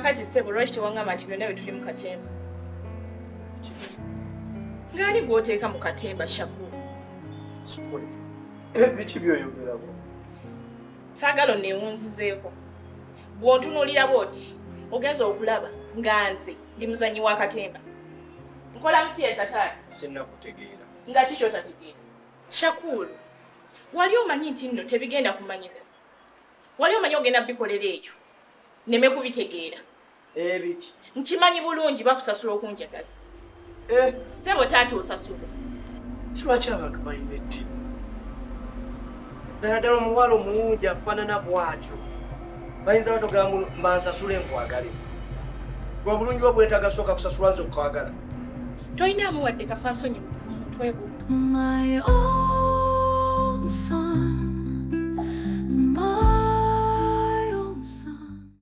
kakati ssebo lwaki tewangamba nti byonna bye tuli mu katemba ng'ani gw'oteeka mu katemba Shakulu biki byoyogerako saagala onneewunzizeeko bw'ontunuulira bw'oti ogenza okulaba nga nze ndi muzannyi wa katemba nkola musi ye tataata sinnakutegeera nga kiki otategeera Shakulu wali omanyi nti nno tebigenda kumanyika wali omanyi ogenda bikolera ekyo neme kubitegeera biki nkimanyi bulungi bakusasula okunjagala ssebo taata osasula lwaki abantu balina ettimu ddala ddala omuwala omulungi afaanana bw'atyo bayinza batogera mbansasule nkwagale gwe obulungi obwetaaga sooka kusasulwa nze okukwagala toyinaamu wadde kafaasonyi mu mutwe gwo My own son.